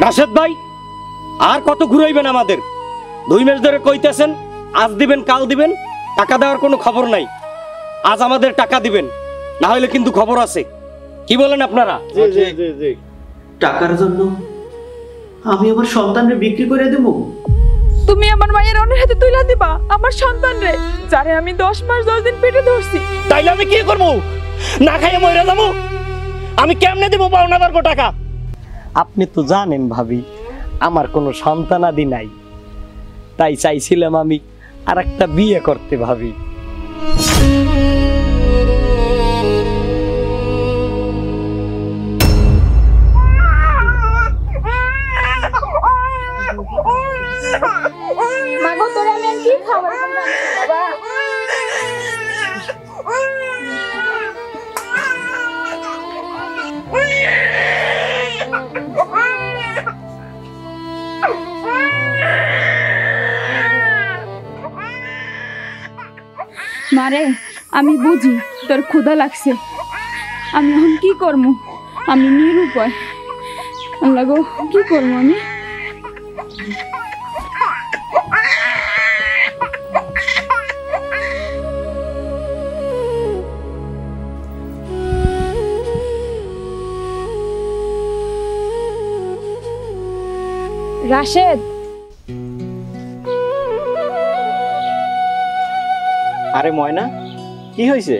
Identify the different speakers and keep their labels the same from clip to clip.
Speaker 1: রাশেদ ভাই, আর কত ঘুরাইবেন আমাদের? 2 মাস ধরে কইতেছেন আজ দিবেন কাল দিবেন, টাকা দেওয়ার কোনো খবর নাই। আজ আমাদের টাকা দিবেন, না হলে কিন্তু খবর আছে। কি বলেন আপনারা?
Speaker 2: টাকার জন্য আমি আমার সন্তানকে বিক্রি করে দেব?
Speaker 3: তুমি আমার মায়ের অন্যের হাতে তুইলা দিবা আমার সন্তান রে, যারে আমি 10 মাস 10 দিন পেটে ধরছি।
Speaker 1: তাইলে আমি কি করব? না খাইয়ে মরে যাবো? আমি কেমনে দেবো পাওনাদারকে টাকা? আপনি তো জানেন ভাবি, আমার কোনো সন্তানাদি নাই, তাই চাইছিলাম আমি আরেকটা বিয়ে করতে ভাবি।
Speaker 3: মাগো তোরে আমি আর কি খাবার বাবা? মারে, আমি বুঝি তোর ক্ষুধা লাগছে, আমি এখন কি করবো? আমি নিরুপায়। আল্লাহ গো, কি করবো আমি? রাশেদ,
Speaker 4: আরে ময়না, কি হয়েছে?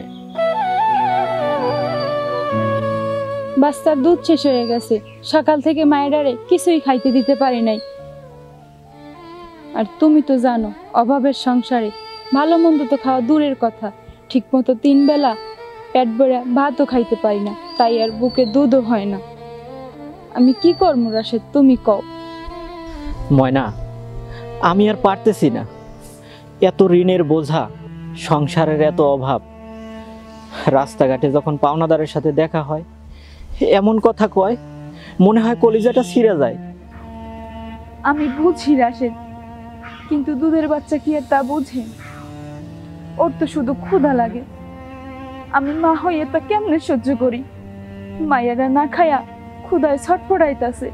Speaker 3: বাচ্চার দুধ শেষ হয়ে গেছে, সকাল থেকে মায়েরারে কিছুই খাইতে দিতে পারি নাই। আর তুমি তো জানো অভাবের সংসারে ভালো মন্দ তো খাওয়া দূরের কথা, ঠিক মতো 3 বেলা পেট ভরে ভাতও খাইতে পারি না, তাই আর বুকে দুধও হয় না। আমি কি করবো রাশেদ, তুমি কও।
Speaker 4: ময়না, আমি আর পারতেছি না, এত ঋণের বোঝা, সংসারের এত অভাব। রাস্তাঘাটে যখন পাওনাদারের সাথে দেখা হয়, এমন কথা কয় মনে হয় কলিজাটা ছিঁড়ে যায়।
Speaker 3: আমি বুঝি রাশেদ, কিন্তু দুধের বাচ্চা কি আর তা বুঝে? ওর তো শুধু ক্ষুধা লাগে, আমি মা হইয়া তা কেমনে সহ্য করি? মায়েরা না খায়া ক্ষুধায় ছটফটাইতাছে,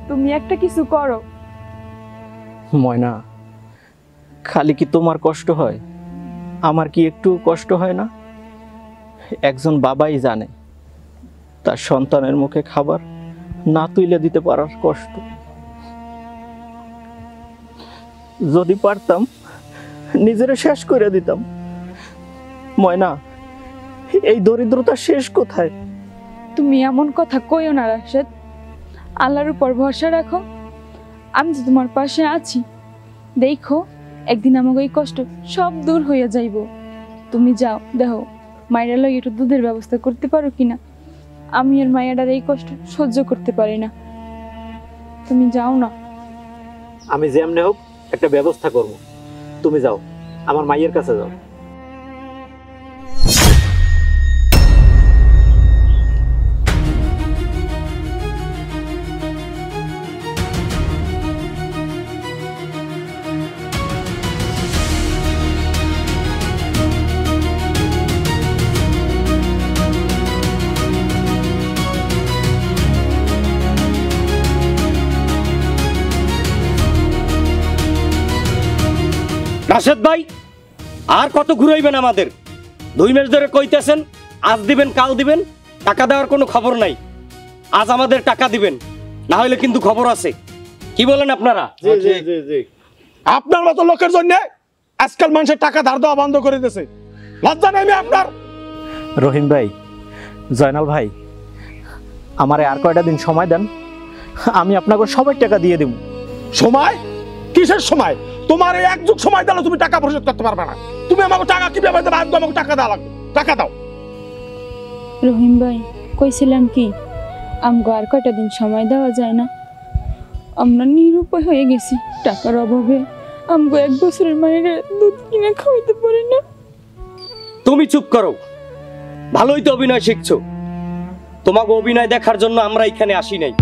Speaker 3: তুমি একটা কিছু করো।
Speaker 4: ময়না, খালি কি তোমার কষ্ট হয়? আমার কি একটু কষ্ট হয় না? একজন বাবাই জানে তার সন্তানের মুখে খাবার না তুলে দিতে পারার কষ্ট। যদি পারতাম নিজেরে শেষ করে দিতাম। ময়না, এই দরিদ্রতা শেষ কোথায়?
Speaker 3: তুমি এমন কথা কইও না রাশেদ, আল্লাহর উপর ভরসা রাখো, আমি যে তোমার পাশে আছি। দেখো একদিন আমাকে এই কষ্ট সব দূর হইয়া যাইব। তুমি যাও, দেখো মায়ের লগে একটু দুধের ব্যবস্থা করতে পারো কিনা। আমি আর মায়েরার এই কষ্ট সহ্য করতে পারি না, তুমি যাও না।
Speaker 4: আমি যেমনে হোক একটা ব্যবস্থা করব, তুমি যাও, আমার মায়ের কাছে যাও।
Speaker 1: রাশেদ ভাই, আর কত ঘুরাইবেন আমাদের? 2 মাস ধরে কইতেছেন আজ দিবেন কাল দিবেন, টাকা দেওয়ার কোনো খবর নাই। আজ আমাদের টাকা দিবেন, না হলে কিন্তু খবর আছে। কি বলেন আপনারা?
Speaker 5: আপনার মতো লোকের জন্য আজকাল মানুষের টাকা ধার দেওয়া বন্ধ করে দিয়েছে। লজ্জা নেই আপনার?
Speaker 4: রহিম ভাই, জয়নাল ভাই, আমারে আর কয়টা দিন সময় দেন, আমি আপনাকে সবাই টাকা দিয়ে দেব।
Speaker 5: সময়? কিসের সময়? তোমার এই 1 যুগ সময় দিলে তুমি টাকা পরিশোধ করতে পারবে না। তুমি আমাকে টাকা কিভাবে দেবে? আমাকে টাকা দেওয়া লাগবে, টাকা দাও।
Speaker 3: রহিম ভাই, কইছিলাম কি আমগো আর কয়টা দিন সময় দেওয়া যায় না? আমরা নিরুপায় হয়ে গেছি, টাকার অভাবে আমগো 1 বছরের মায়ের দুধ কিনে খাওয়াইতে পারি না।
Speaker 1: তুমি চুপ করো, ভালোই তো অভিনয় শিখছো। তোমাকে অভিনয় দেখার জন্য আমরা এখানে আসি নাই।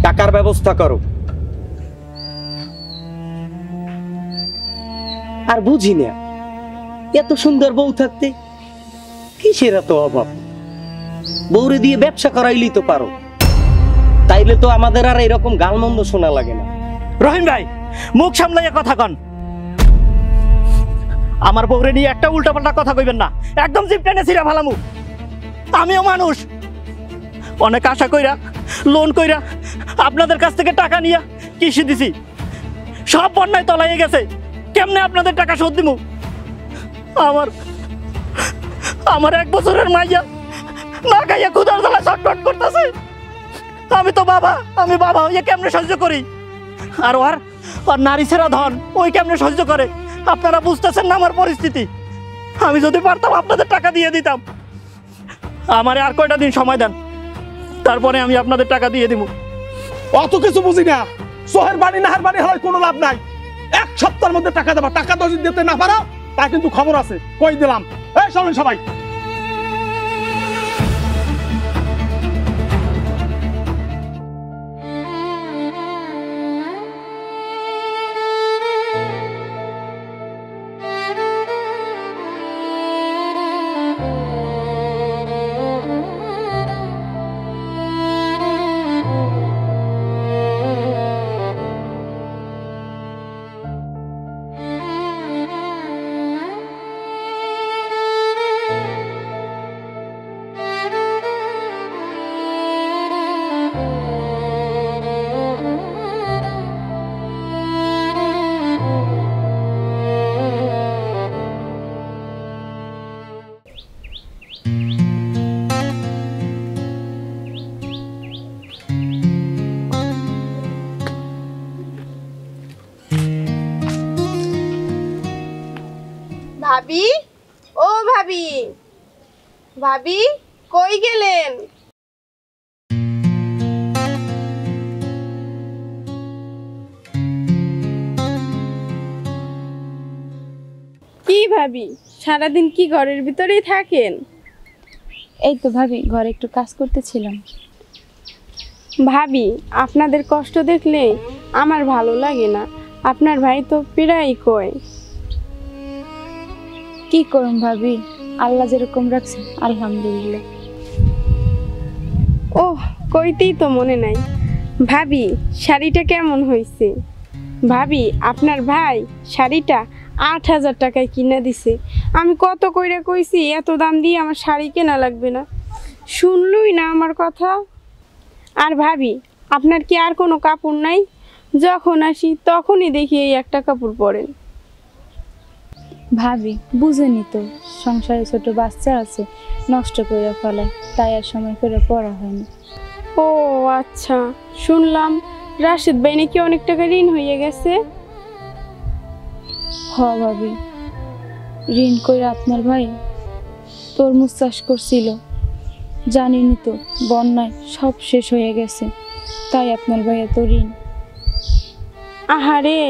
Speaker 1: টাকার ব্যবস্থা করো। আর বুঝি না, এত সুন্দর বউ থাকতে কিসের এত অভাব? বউরে দিয়ে ব্যবসা করাইলেই তো পারো। তাইলে তো আমাদের আর এরকম গালমন্দ শোনা লাগে না।
Speaker 4: রহিম ভাই, মুখ সামলাইয়া কথা কন। আমার বউরে নিয়ে একটা উল্টাপাল্টা কথা কইবেন না, একদম জিপ টেনে ছিঁড়া ফালামু। আমিও মানুষ, অনেক আশা কইরা লোন কইরা আপনাদের কাছ থেকে টাকা নিয়া কৃষি দিছি, সব বন্যায় তলাইয়ে গেছে। কেমনে আপনাদের টাকা শোধ দিমু? আমার 1 বছরের মাইয়া না খাইয়া ক্ষুধার জ্বালা ছটফট করতেছে। আমি বাবা হইয়া কেমনে সহ্য করি? আর ওর নারী ছেড়া ধন ওই কেমনে সহ্য করে? আপনারা বুঝতেছেন না আমার পরিস্থিতি। আমি যদি পারতাম আপনাদের টাকা দিয়ে দিতাম। আমারে আর কয়টা দিন সময় দেন, তারপরে আমি আপনাদের টাকা দিয়ে দিব।
Speaker 5: অত কিছু বুঝি না, সোহের বাড়ি নাহার বাড়ি হয় কোনো লাভ নাই। 1 সপ্তাহের মধ্যে টাকা দেবা, টাকা যদি দিতে না পারো তা কিন্তু খবর আছে, কই দিলাম। এই শোনেন সবাই,
Speaker 6: ভাবি, ও ভাবি, ভাবি কই গেলেন? কি ভাবি, সারাদিন কি ঘরের ভিতরেই থাকেন?
Speaker 3: এই তো ভাবি, ঘরে একটু কাজ করতেছিলাম।
Speaker 6: ভাবি, আপনাদের কষ্ট দেখলে আমার ভালো লাগে না। আপনার ভাই তো প্রায়ই কয়।
Speaker 3: কি করুম ভাবি, আল্লাহ যেরকম রাখছে আলহামদুলিল্লাহ।
Speaker 6: ওহ, কইতেই তো মনে নাই। ভাবি, শাড়িটা কেমন হয়েছে? ভাবি, আপনার ভাই শাড়িটা 8,000 টাকায় কিনে দিছে। আমি কত কইরা কইছি এত দাম দিয়ে আমার শাড়ি কেনা লাগবে না, শুনলই না আমার কথা। আর ভাবি, আপনার কি আর কোনো কাপড় নাই? যখন আসি তখনই দেখি এই একটা কাপড় পরেন।
Speaker 3: ভাবি বুঝেনি তো, সংসারে ছোট বাচ্চা আছে, নষ্ট করে ফেলায়, তাই আর সময় করে পড়া হয়নি।
Speaker 6: ও আচ্ছা, শুনলাম রাশেদ ভাই নাকি অনেক টাকা ঋণ হয়ে গেছে।
Speaker 3: হ ভাবি, ঋণ করে আপনার ভাই তরমুজ চাষ করছিল, জানিনি তো বন্যায় সব শেষ হয়ে গেছে, তাই আপনার ভাই এত ঋণ।
Speaker 6: আহারে,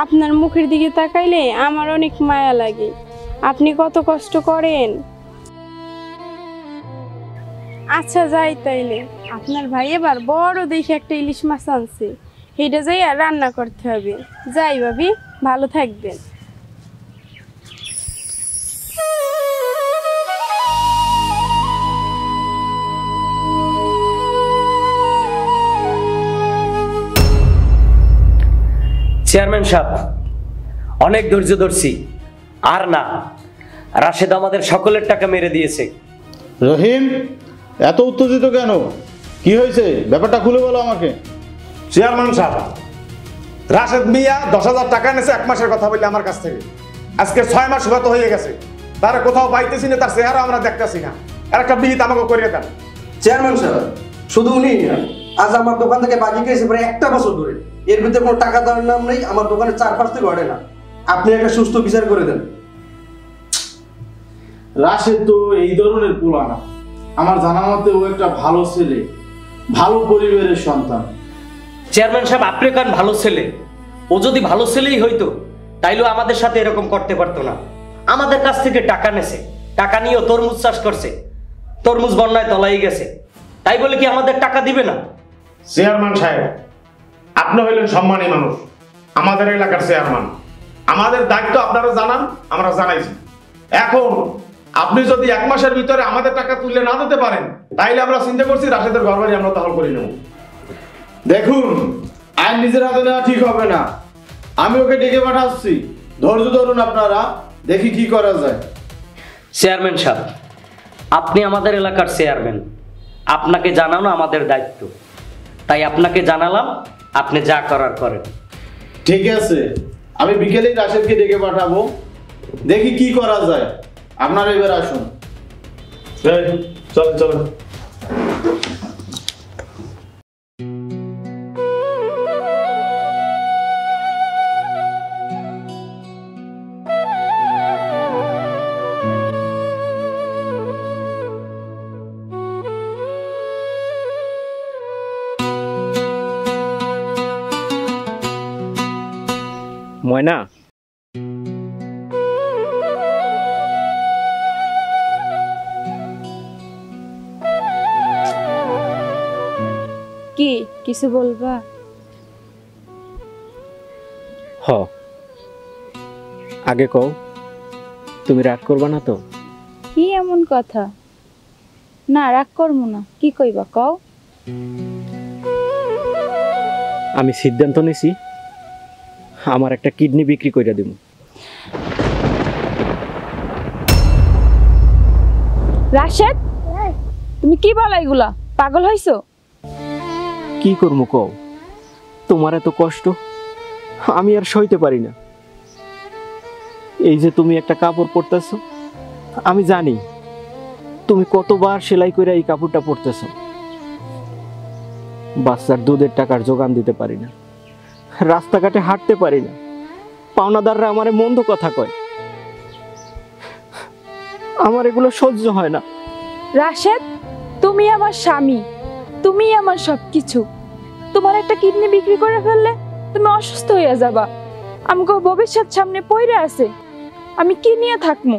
Speaker 6: আপনার মুখের দিকে তাকাইলে আমার অনেক মায়া লাগে। আপনি কত কষ্ট করেন। আচ্ছা যাই তাইলে, আপনার ভাই এবার বড় দেখে একটা ইলিশ মাছ আনছে, সেটা যাই আর রান্না করতে হবে। যাই ভাবি, ভালো থাকবেন।
Speaker 1: চেয়ারম্যান সাহেব, অনেক ধৈর্য ধরছি, আর না। রাশেদ আমাদের সকলের টাকা মেরে দিয়েছে।
Speaker 7: রহিম, এত উত্তেজিত কেন? কি হয়েছে? ব্যাপারটা খুলে বলো আমাকে।
Speaker 5: চেয়ারম্যান সাহেব, রাশেদ মিয়া 10,000 টাকা এনেছে 1 মাসের কথা বললে আমার কাছ থেকে। আজকে 6 মাস গত হয়ে গেছে, তারা কোথাও পাইতেছি না, তার চেহারা আমরা দেখতেছি না। আর একটা বিহিত আমাকে করিয়ে দেন।
Speaker 8: চেয়ারম্যান সাহেব, শুধু উনি না, আজ আমার দোকান থেকে বাকি গেছে প্রায় 1টা বছর ধরে। এর ভিতরে কোনো টাকা দেওয়ার নাম নেই, আমার দোকানে 4-5 থেকে ঘটে না। আপনি একটা সুস্থ বিচার করে দেন।
Speaker 7: রাশেদ তো এই ধরনের পোলা না, আমার জানা মতে ও একটা ভালো ছেলে, ভালো পরিবারের সন্তান।
Speaker 1: চেয়ারম্যান সাহেব, আপনি কান ভালো ছেলে। ও যদি ভালো ছেলেই হইতো তাইলে আমাদের সাথে এরকম করতে পারতো না। আমাদের কাছ থেকে টাকা নেছে, টাকা নিয়েও তরমুজ চাষ করছে, তরমুজ বন্যায় তলাই গেছে, তাই বলে কি আমাদের টাকা দিবে না?
Speaker 5: চেয়ারম্যান সাহেব, আপনি হইলেন সম্মানী মানুষ, আমাদের এলাকার চেয়ারম্যান। আমাদের দায়িত্ব আপনারা জানান, আমরা জানাইছি। এখন আপনি যদি 1 মাসের ভিতরে আমাদের টাকা তুলে না দিতে পারেন, তাইলে আমরা চিন্তা করছি রাশেদের ঘরবাড়ি আমরা দখল করে নেব।
Speaker 7: দেখুন, আইন নিজের হাতে নেওয়া ঠিক হবে না। আমি ওকে ডেকে পাঠাচ্ছি, ধৈর্য ধরুন আপনারা, দেখি কি করা যায়।
Speaker 1: চেয়ারম্যান সাহেব, আপনি আমাদের এলাকার চেয়ারম্যান, আপনাকে জানানো আমাদের দায়িত্ব, তাই আপনাকে জানালাম, আপনি যা করার করেন।
Speaker 7: ঠিক আছে, আমি বিকেলেই রাশেদকে ডেকে পাঠাবো, দেখি কি করা যায়। আপনারা এবার আসুন। চলেন চলেন।
Speaker 4: ময়না,
Speaker 3: কি কিছু বলবা?
Speaker 4: হ, আগে কও, তুমি রাগ করবা না তো?
Speaker 3: কি এমন কথা? না, রাগ করবো না। কি কইবা কও?
Speaker 4: আমি সিদ্ধান্ত নিছি আমার একটা কিডনি বিক্রি কইরা দিব।
Speaker 3: রাশেদ, তুমি কি বলো এগুলা? পাগল হইছো?
Speaker 4: কি করবো কও, তোমার এত কষ্ট আমি আর সইতে পারি না। এই যে তুমি একটা কাপড় পরতেছো, আমি জানি তুমি কতবার সেলাই করে এই কাপড়টা পরতেছো। বাচ্চার দুধের টাকার যোগান দিতে পারি না, রাস্তাঘাটে হাঁটতে পারি না, পাওনাদাররা আমারে মন্দ কথা কয়, আমার এগুলো সহ্য হয় না।
Speaker 3: রাশেদ, তুমি আমার স্বামী, তুমি আমার সবকিছু। তোমার একটা কিডনি বিক্রি করে ফেললে তুমি অসুস্থ হয়ে যাবা। আমগো ভবিষ্যৎ সামনে পড়ে আছে, আমি কি নিয়ে থাকমু?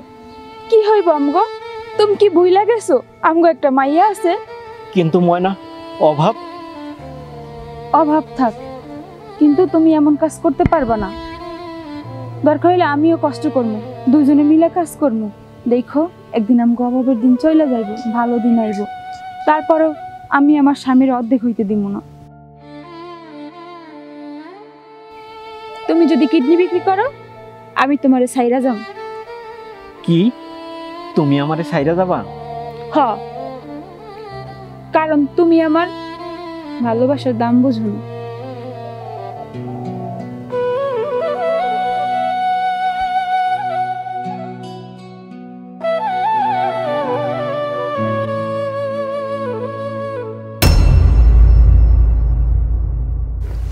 Speaker 3: কি হইব আমগো? তুমি কি ভুইলা গেছো আমগো একটা মাইয়া আছে?
Speaker 4: কিন্তু ময়না, অভাব
Speaker 3: অভাব থাক, কিন্তু তুমি এমন কাজ করতে পারবা না। দরকার হইলে আমিও কষ্ট করবো, দুজনে মিলে কাজ করবো। দেখো, একদিন আমগো অভাবের দিন চলে যাইব, ভালো দিন আইব, তারপরেও আমি আমার স্বামীর অর্ধেক হইতে দিব না। তুমি যদি কিডনি বিক্রি করো, আমি তোমারে ছাইরা যাম।
Speaker 4: কি, তুমি আমারে ছাইরা যাবা?
Speaker 3: হ, কারণ তুমি আমার ভালোবাসার দাম বুঝো না।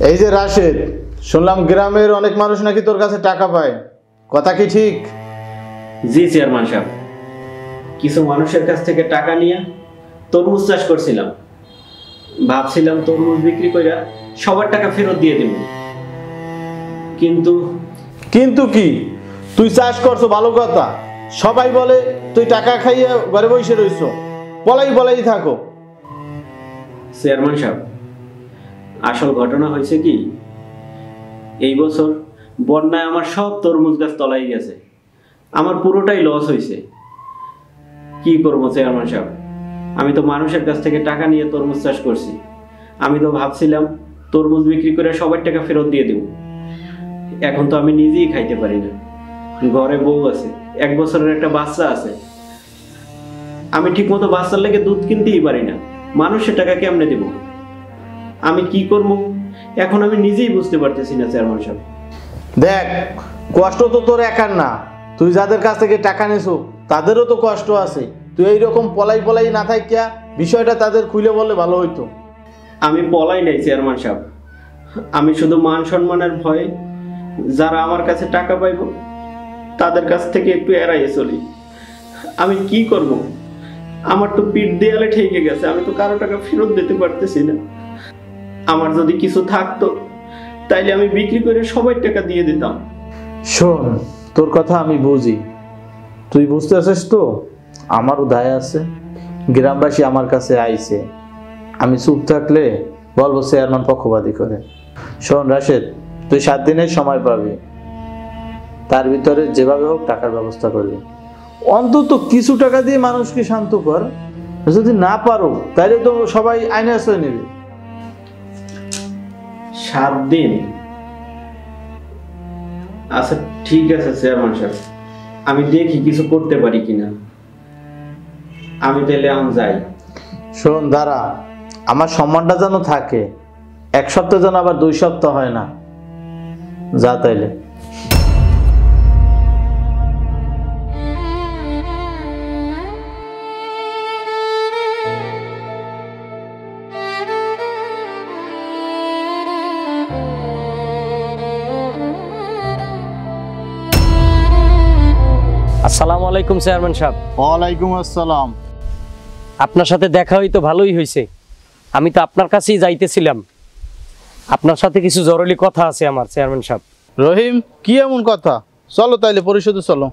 Speaker 7: এই যে রাশেদ, শুনলাম গ্রামের অনেক মানুষ নাকি তোর কাছে টাকা পায়, কথা কি ঠিক?
Speaker 4: জি চেয়ারম্যান সাহেব, কিছু মানুষের কাছ থেকে টাকা নিয়ে তরমুজ চাষ করছিলাম, ভাবছিলাম তরমুজ বিক্রি করে সবার টাকা ফেরত দিয়ে দেব। কিন্তু
Speaker 7: কিন্তু কি, তুই চাষ করছো ভালো কথা, সবাই বলে তুই টাকা খাইয়ে ঘরে বসে রইছো, বলাই বলাই থাকো।
Speaker 4: চেয়ারম্যান সাহেব, আসল ঘটনা হয়েছে কি, এই বছর বন্যায় আমার সব তরমুজ গাছ তলাই গেছে, আমার পুরোটাই লস হয়েছে। কি করবো চেয়ারম্যান সাহেব, আমি তো মানুষের কাছ থেকে টাকা নিয়ে তরমুজ চাষ করছি, আমি তো ভাবছিলাম তরমুজ বিক্রি করে সবার টাকা ফেরত দিয়ে দেব। এখন তো আমি নিজেই খাইতে পারি না, ঘরে বউ আছে, 1 বছরের একটা বাচ্চা আছে, আমি ঠিক মতো বাচ্চার লেগে দুধ কিনতেই পারি না, মানুষের টাকা কেমনে দেব? আমি কি করব এখন আমি নিজেই বুঝতে পারতেছি না চেয়ারম্যান সাহেব।
Speaker 7: দেখ, কষ্ট তো তোর একার না, তুই যাদের কাছ থেকে টাকা নিছো তাদেরও তো কষ্ট আছে। তুই এইরকম পলাই পলাই না থাকিয়া বিষয়টা তাদের খুলে বললে ভালো হইতো।
Speaker 4: আমি পলাই নাই চেয়ারম্যান সাহেব, আমি শুধু মান সম্মানের ভয়ে যারা আমার কাছে টাকা পাইব তাদের কাছ থেকে একটু এড়াইয়ে চলি। আমি কি করব, আমার তো পিঠ দেয়ালে ঠেকে গেছে, আমি তো কারো টাকা ফেরত দিতে পারতেছি না। আমার যদি কিছু থাকতো তাইলে আমি বিক্রি করে সবাই টাকা দিয়ে দিতাম।
Speaker 7: শোন, তোর কথা আমি বুঝি, তুই বুঝতে আছিস তো, আমারও দায় আছে। গ্রামবাসী আমার কাছে আইছে, আমি চুপ থাকলে বলবো চেয়ারম্যান পক্ষপাতী করে। শোন রাশেদ, তুই 7 দিনের সময় পাবি, তার ভিতরে যেভাবে হোক টাকার ব্যবস্থা করবি। অন্তত কিছু টাকা দিয়ে মানুষকে শান্ত কর, যদি না পারো তাইলে তো সবাই আইনে আশ্রয় নেবে।
Speaker 4: 7 দিন? আচ্ছা ঠিক আছে চেয়ারম্যান সাহেব, আমি দেখি কিছু করতে পারি কিনা। আমি তাহলে যাই।
Speaker 7: শোন দাঁড়া, আমার সম্মানটা যেন থাকে, 1 সপ্তাহ যেন আবার 2 সপ্তাহ হয় না। যা তাইলে।
Speaker 1: আসসালামু আলাইকুম চেয়ারম্যান সাহেব।
Speaker 5: ওয়ালাইকুম আসসালাম।
Speaker 1: আপনার সাথে দেখা হই তো ভালোই হয়েছে। আমি তো আপনার কাছেই যাইতেছিলাম, আপনার সাথে কিছু জরুরি কথা আছে আমার চেয়ারম্যান সাহেব।
Speaker 9: রহিম, কি এমন কথা? চলো তাইলে পরিষদে চলো।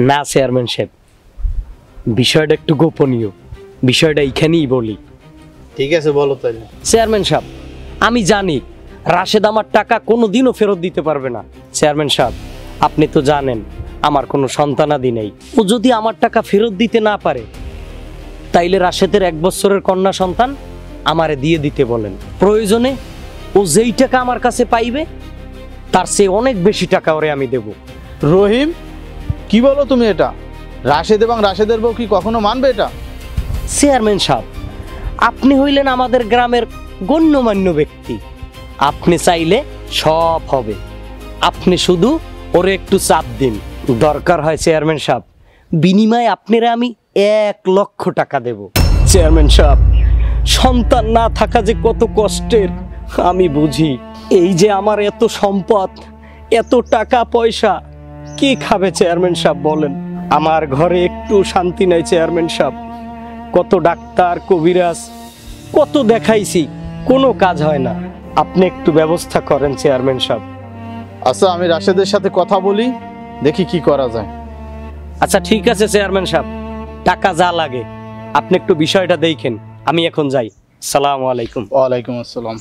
Speaker 1: না চেয়ারম্যান সাহেব, বিষয়টা একটু গোপনীয়, বিষয়টা এইখানেই বলি।
Speaker 9: ঠিক আছে বলো তাইলে।
Speaker 1: চেয়ারম্যান সাহেব, আমি জানি রাশেদ আমার টাকা কোনোদিনও ফেরত দিতে পারবে না। চেয়ারম্যান সাহেব, আপনি তো জানেন আমার কোনো সন্তানাদি নেই। ও যদি আমার টাকা ফেরত দিতে না পারে, তাইলে রাশেদের 1 বছরের কন্যা সন্তান আমারে দিয়ে দিতে বলেন। প্রয়োজনে ও যেই টাকা আমার কাছে পাইবে তার চেয়ে অনেক বেশি টাকা ওরে আমি দেব।
Speaker 9: রহিম, কি বলো তুমি এটা? রাশেদ এবং রাশেদের বউ কি কখনো মানবে এটা?
Speaker 1: চেয়ারম্যান সাহেব, আপনি হইলেন আমাদের গ্রামের গণ্যমান্য ব্যক্তি, আপনি চাইলে সব হবে। আপনি শুধু ওরে একটু চাপ দিন, দরকার হয় চেয়ারম্যান সাহেব বিনিময়ে আপনারা আমি 1 লক্ষ টাকা দেব। চেয়ারম্যান সাহেব, সন্তান না থাকা যে কত কষ্টের আমি বুঝি। এই যে আমার এত সম্পদ, এত টাকা পয়সা, কি খাবে চেয়ারম্যান সাহেব বলেন? আমার ঘরে একটু শান্তি নাই চেয়ারম্যান সাহেব। কত ডাক্তার কবিরাজ কত দেখাইছি, কোনো কাজ হয় না। আপনি একটু ব্যবস্থা করেন চেয়ারম্যান সাহেব।
Speaker 9: আচ্ছা, আমি রাশেদের সাথে কথা বলি, দেখি কি করা যায়।
Speaker 1: আচ্ছা ঠিক আছে চেয়ারম্যান সাহেব, টাকা যা লাগে আপনি একটু বিষয়টা দেখেন। আমি এখন যাই। আসসালামু আলাইকুম।
Speaker 9: ওয়ালাইকুম আসসালাম।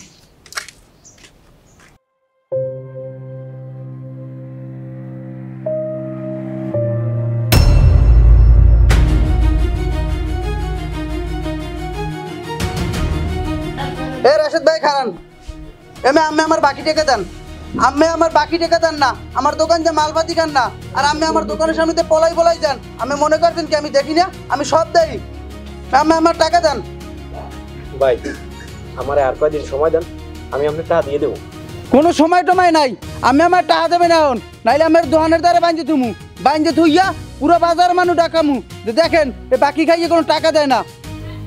Speaker 8: এ রাশেদ ভাই খারান, আমি আমার বাকি টাকা দেন। আমি আমার বাকি টাকা দেন না, আমার দোকান যে মালপাতি খান না, আর আমি আমার দোকানের সামনে পলাই যান। আমি মনে করছেন কি আমি দেখি না? আমি সব দেই। আমি আমার টাকা দেন।
Speaker 1: ভাই, আমারে আর কয়দিন সময় দেন, আমি আপনার টাকা দিয়ে দেবো।
Speaker 8: কোনো সময় টময় নাই, আমি আমার টাকা দেবেন এখন, নাইলে আমার দোকানের দ্বারা বাইঞ্জে তুমু, বাইঞ্জে থুইয়া পুরো বাজার মানুষ ডাকামু যে দেখেন এ বাকি খাইয়ে কোনো টাকা দেয় না।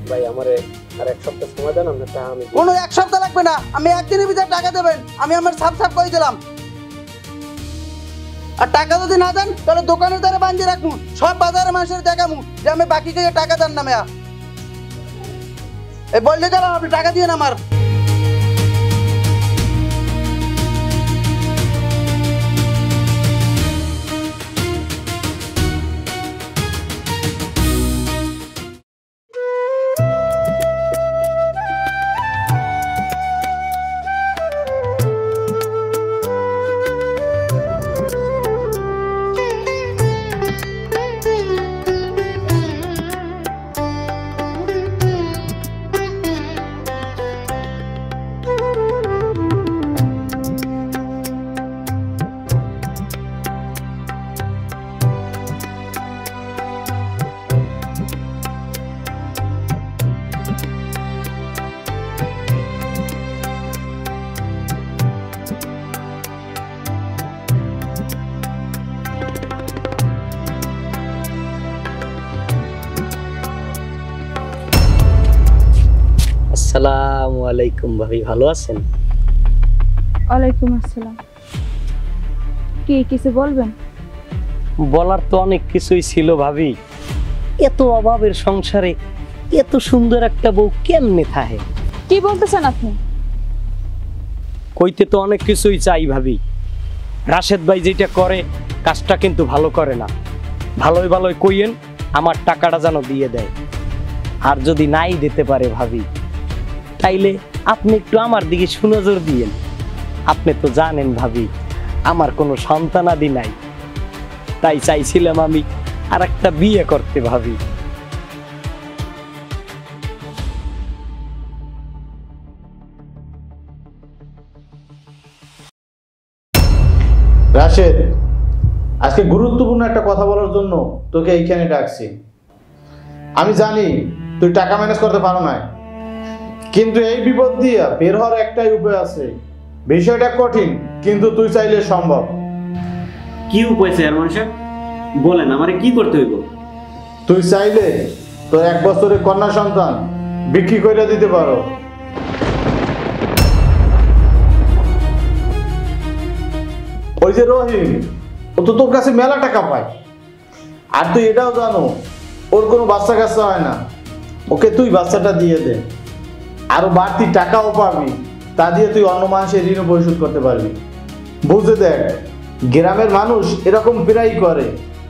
Speaker 1: ভাই, আমারে আর 1 সপ্তাহ সময় দেন, আপনার টাকা আমি
Speaker 8: কোনো 1 সপ্তাহ লাগবে না, আমি 1 দিনের ভিতরে টাকা দেবেন। আমি আমার সাফ করে দিলাম। আর টাকা যদি না দেন তাহলে দোকানের দ্বারা বাঞ্জে রাখবো, সব বাজারের মানুষের দেখামু যে আমি বাকি খাইয়ে টাকা দেন না। মেয়া এই বললে গেলাম, আপনি টাকা দিয়ে আমার।
Speaker 1: আসসালামু আলাইকুম। ভাবি ভালো আছেন?
Speaker 3: ওয়ালাইকুম আসসালাম। কি কিছু বলবেন?
Speaker 1: বলার তো অনেক কিছুই ছিল ভাবি। এত অভাবের সংসারে এত সুন্দর একটা বউ কেমনে থাকে?
Speaker 3: কি বলতেছেন আপনি?
Speaker 1: কইতে তো অনেক কিছুই চাই ভাবি। রাশেদ ভাই যেটা করে কাজটা কিন্তু ভালো করে না। ভালোই ভালোই কইয়েন আমার টাকাটা যেন দিয়ে দেয়। আর যদি নাই দিতে পারে ভাবি, তাইলে আপনি একটু আমার দিকে সুনজর দিয়েন। আপনি তো জানেন ভাবি আমার কোনো সন্তানাদি নাই, তাই চাইছিলাম আমি আর একটা বিয়ে করতে ভাবি।
Speaker 7: রাশেদ, আজকে গুরুত্বপূর্ণ একটা কথা বলার জন্য তোকে এইখানে ডাকছি। আমি জানি তুই টাকা ম্যানেজ করতে পারো না, কিন্তু এই বিপদ দিয়ে বের হওয়ার একটাই উপায় আছে। বিষয়টা কঠিন, কিন্তু তুই চাইলে সম্ভব।
Speaker 2: কি উপায় চেয়ারম্যান সাহেব? বলেন আমারে কি করতে হইব?
Speaker 7: তুই চাইলে তোর 1 বছরের কন্যা সন্তান বিক্রি করে দিতে পারো। ওই যে রহিম, ও তো তোর কাছে মেলা টাকা পায়, আর তুই এটাও জানো ওর কোনো বাচ্চা কাচ্চা হয় না। ওকে তুই বাচ্চাটা দিয়ে দে, আরো বাড়তি টাকাও পাবি। তা দিয়ে তুই অন্য মাসে ঋণ পরিশোধ করতে পারবি। বুঝে দেখ, গ্রামের মানুষ এরকম প্রায়ই করে।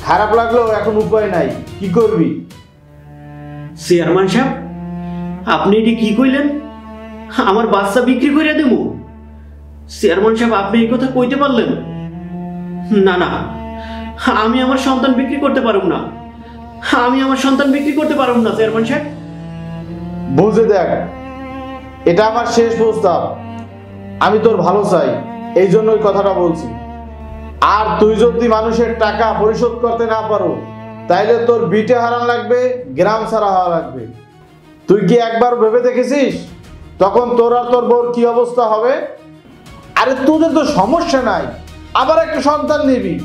Speaker 7: খারাপ লাগলেও এখন উপায় নাই, কি করবি?
Speaker 2: চেয়ারম্যান সাহেব, আপনি এটি কি কইলেন? আমার বাচ্চা বিক্রি করে দেব? চেয়ারম্যান সাহেব, আপনি এই কথা কইতে পারলেন? না না, আমি আমার সন্তান বিক্রি করতে পারব না। আমি আমার সন্তান বিক্রি করতে পারব না চেয়ারম্যান সাহেব।
Speaker 7: বুঝে দেখ, এটা আমার শেষ প্রস্তাব। আমি তোর ভালো চাই, এই জন্য ওই কথাটা বলছি। আর তুই যদি মানুষের টাকা পরিশোধ করতে না পারো, তাইলে তোর বিটে হারান লাগবে, গ্রাম ছাড়া হওয়া লাগবে। তুই কি একবার ভেবে দেখেছিস তখন তোর আর তোর বউর কি অবস্থা হবে? আরে তোদের তো সমস্যা নাই, আবার একটা সন্তান নিবি,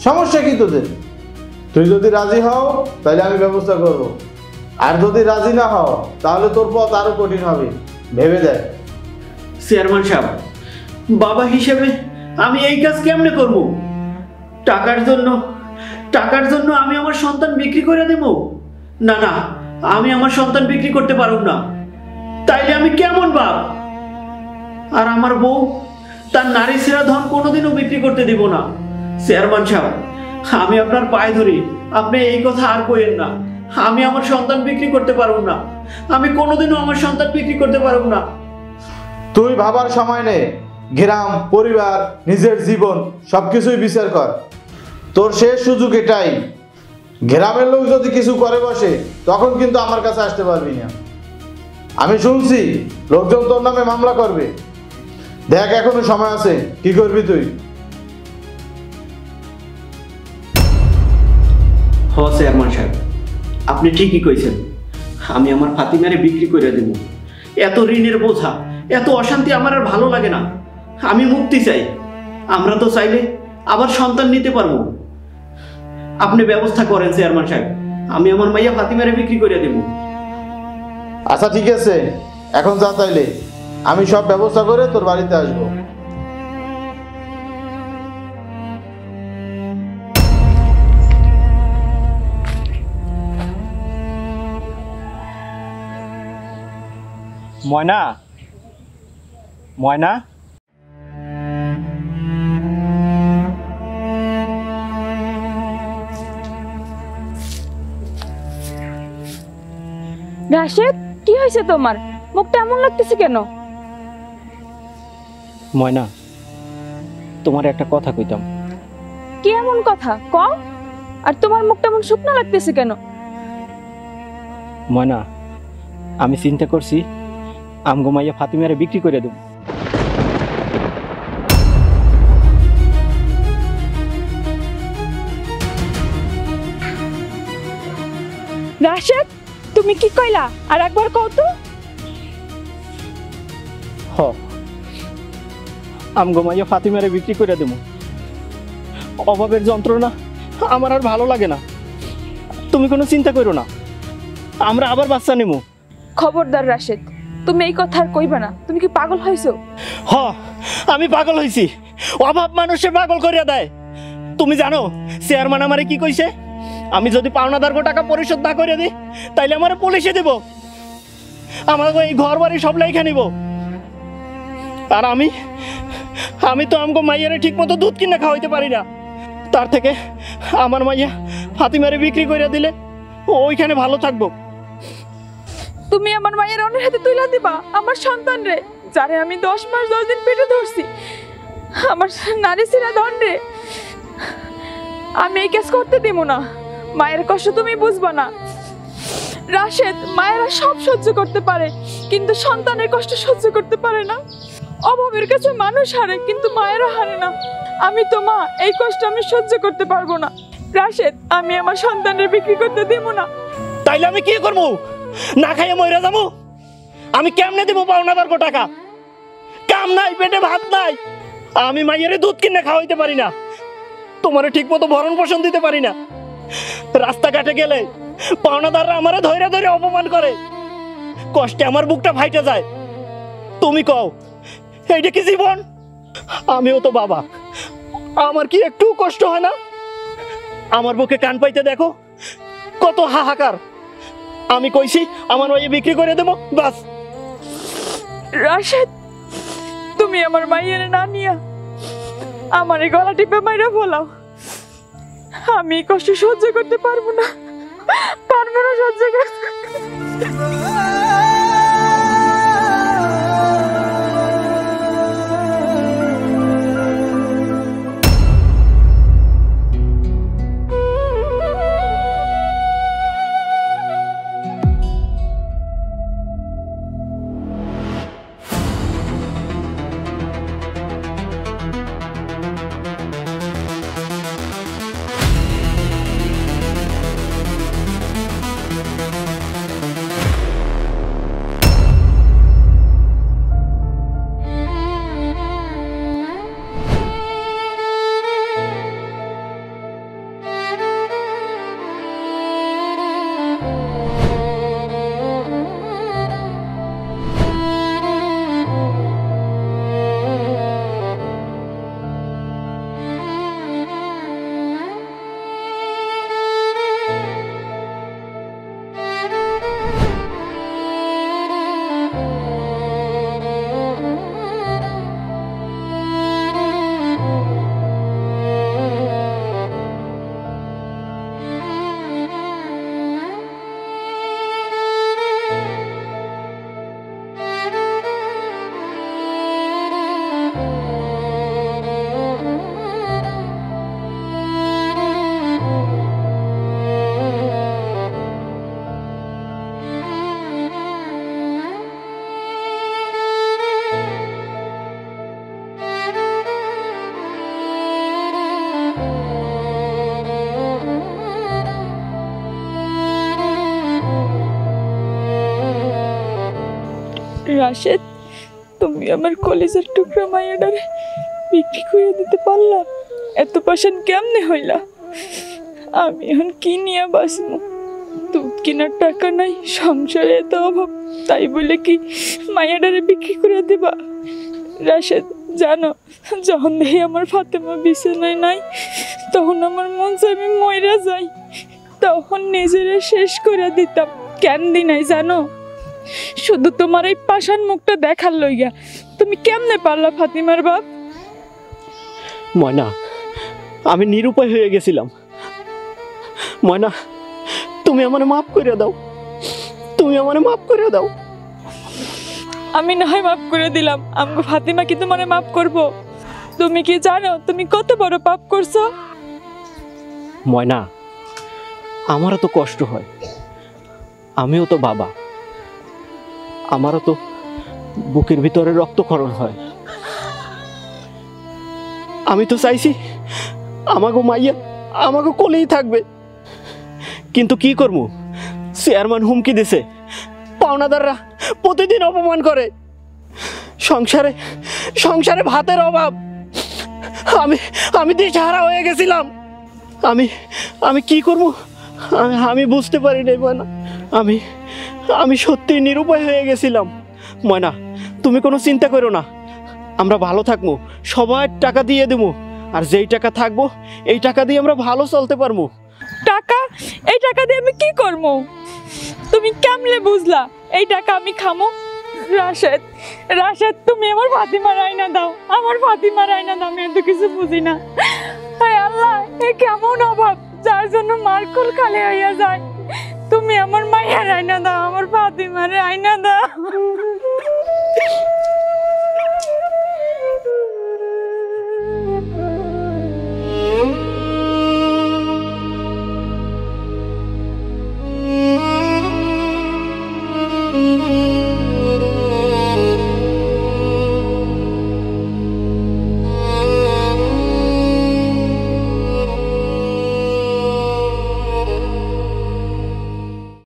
Speaker 7: সমস্যা কি তোদের? তুই যদি রাজি হও তাহলে আমি ব্যবস্থা করব, আর যদি রাজি না হও তাহলে তোর পথ আরো কঠিন হবে। ভেবে দেখ।
Speaker 2: চেয়ারম্যান সাহেব, বাবা হিসেবে আমি এই কাজ কেমনে করব? টাকার জন্য আমি আমার সন্তান বিক্রি করে দেব? না না, আমি আমার সন্তান বিক্রি করতে পারব না। তাইলে আমি কেমন বাপ? আর আমার বউ তার নারী ছেঁড়া ধন কোনোদিনও বিক্রি করতে দিব না। চেয়ারম্যান সাহেব, আমি আপনার পায়ে ধরি, আপনি এই কথা আর কইেন না। আমি আমার সন্তান বিক্রি করতে পারব না। আমি কোনোদিনও আমার সন্তান বিক্রি করতে পারব না।
Speaker 7: তুই ভাবার সময় নে, গ্রাম, পরিবার, নিজের জীবন সবকিছুই বিচার কর। তোর শেষ সুযোগ এটাই। গ্রামের লোক যদি কিছু করে বসে, তখন কিন্তু আমার কাছে আসতে পারবি না। আমি শুনছি লোকজন তোর নামে মামলা করবে। দেখ, এখনো সময় আছে, কি করবি তুই?
Speaker 2: হ চেয়ারম্যান সাহেব, আপনি ঠিকই কইছেন। আমি আমার ফাতিমারে বিক্রি করে দেব। এত ঋণের বোঝা, এত অশান্তি আমার আর ভালো লাগে না। আমি মুক্তি চাই। আমরা তো চাইলে আবার সন্তান নিতে পারবো। আপনি ব্যবস্থা করেন চেয়ারম্যান সাহেব, আমি আমার মাইয়া ফাতিমারে বিক্রি করে দেব।
Speaker 7: আচ্ছা ঠিক আছে, এখন যা, তাইলে আমি সব ব্যবস্থা করে তোর বাড়িতে আসবো।
Speaker 1: ময়না, ময়না,
Speaker 3: রাশেদ, কি হয়েছে তোমার? মুখটা এমন লাগতেছে কেন?
Speaker 4: ময়না, তোমার একটা কথা কইতাম।
Speaker 3: কি এমন কথা কও? আর তোমার মুখটা এমন শুকনো লাগতেছে কেন?
Speaker 4: ময়না, আমি চিন্তা করছি আমগো মাইয়া ফাতিমারে বিক্রি করে দেব।
Speaker 3: রাশেদ, তুমি কি কইলা? আর একবার কও তো।
Speaker 4: হ, আমগো মাইয়া ফাতিমারে বিক্রি করে দেব। অভাবের যন্ত্রণা আমার আর ভালো লাগে না। তুমি কোনো চিন্তা করো না, আমরা আবার বাচ্চা নেব।
Speaker 3: খবরদার রাশেদ, তুমি এই কথা আর কইবা না। তুমি কি পাগল হইছো?
Speaker 1: হ, আমি পাগল হইছি। অভাব মানুষে পাগল করিয়া দেয়। তুমি জানো চেয়ারম্যান আমারে কি কইছে? আমি যদি পাওনাদারগো টাকা পরিশোধ না করে দিই, তাইলে আমারে পুলিশে দেব, আমার এই ঘর বাড়ি সব লেখা নিব। আর আমি তো আমগো মাইয়ারে ঠিক মতো দুধ কিনা খাওয়াইতে পারি না। তার থেকে আমার মাইয়া ফাতিমারে বিক্রি করে দিলে ওইখানে ভালো থাকবো।
Speaker 3: তুমি আমার মায়ের অন্যের হাতে তুইলা দিবা আমার সন্তান রে, যারে আমি 10 মাস 10 দিন পেটে ধরছি, আমার নারী ছেঁড়া ধন রে। আমি এই কাজ করতে দিব না। মায়ের কষ্ট তুমি বুঝবা না রাশেদ। মায়েরা সব সহ্য করতে পারে, কিন্তু সন্তানের কষ্ট সহ্য করতে পারে না। অভাবের কাছে মানুষ হারে, কিন্তু মায়েরা হারে না। আমি তো মা, এই কষ্ট আমি সহ্য করতে পারবো না। রাশেদ, আমি আমার সন্তানের বিক্রি করতে দেব না।
Speaker 1: তাইলে আমি কি করবো? না খাইয়ে মরে যাবো? আমি কেমনে দিব পাওনাদার টাকা? কাম নাই, পেটে ভাত নাই, আমি মাইয়ের দুধ কিনে খাওয়াইতে পারি না, তোমারে ঠিক মতো ভরণ পোষণ দিতে পারি না। রাস্তাঘাটে গেলে পাওনাদাররা আমারে ধৈর্য ধরে অপমান করে, কষ্টে আমার বুকটা ফাইটে যায়। তুমি কও, এইটা কি জীবন? আমিও তো বাবা, আমার কি একটু কষ্ট হয় না? আমার বুকে কান পাইতে দেখো, কত হাহাকার। আমি কইছি আমার মাইয়ে বিক্রি করে দেবো, বাস।
Speaker 3: রাশেদ, তুমি আমার মাইয়ের না নিয়া আমার এই গলা টিপে মাইরা ফেলাও। আমি এই কষ্ট সহ্য করতে পারবো না, সহ্য করতে। রাশেদ, তুমি আমার কলেজের টুকরা মাইয়াটারে বিক্রি করে দিতে পারলা? এত পাশান কেমনে হইলা? আমি এখন কি নিয়ে বাঁচবো? দুধ কেনার টাকা নাই, সংসারে এত অভাব, তাই বলে কি মাইয়াটারে বিক্রি করে দিবা? রাশেদ, জানো, যখন দেখি আমার ফাতেমা বিছানায় নাই, তখন আমার মন চায় আমি মইরা যাই। তখন নিজেরা শেষ করে দিতাম। কেন দি নাই জানো? শুধু তোমার এই পাষাণ মুখটা দেখার লইয়া। তুমি কেমনে পারলা ফাতিমার বাপ?
Speaker 1: ময়না, আমি নিরুপায় হয়ে গেছিলাম। ময়না, তুমি আমারে মাফ করে দাও, তুমি আমারে মাফ করে দাও।
Speaker 3: আমি না হয় মাফ করে দিলাম, আমগো ফাতিমা কি তোমারে মাফ করব? তুমি কি জানো তুমি কত বড় পাপ করছো?
Speaker 1: ময়না, আমারও তো কষ্ট হয়, আমিও তো বাবা, আমারও তো বুকের ভিতরে রক্তক্ষরণ হয়। আমি তো চাইছি আমাগো মাইয়া আমাগো কোলেই থাকবে, কিন্তু কি করব? চেয়ারম্যান হুমকি দিছে, পাওনাদাররা প্রতিদিন অপমান করে, সংসারে সংসারে ভাতের অভাব। আমি আমি দিশেহারা হয়ে গেছিলাম। আমি আমি কি করব? আমি বুঝতে পারি নাই ময়না, আমি আমি সত্যি নিরুপায় হয়ে গেছিলাম। ময়না, তুমি কোনো চিন্তা করো না, আমরা ভালো থাকবো, সবাই টাকা দিয়ে দেবো, আর যেই টাকা থাকবো এই টাকা দিয়ে আমরা ভালো চলতে পারবো।
Speaker 3: টাকা? এই টাকা দিয়ে আমি কি করবো? তুমি কেমনে বুঝলা এই টাকা আমি খামো? রাশেদ, রাশেদ, তুমি আমার ফাতিমার আয়না দাও, আমার ফাতিমার আয়না দাও। আমি এত কিছু বুঝি না। হায় আল্লাহ, এ কেমন অভাব যার জন্য মারকুল খালি হইয়া যায়। তুমি আমার মায়ের আয়না দাও, আমার ফাতিমার আয়না দাও।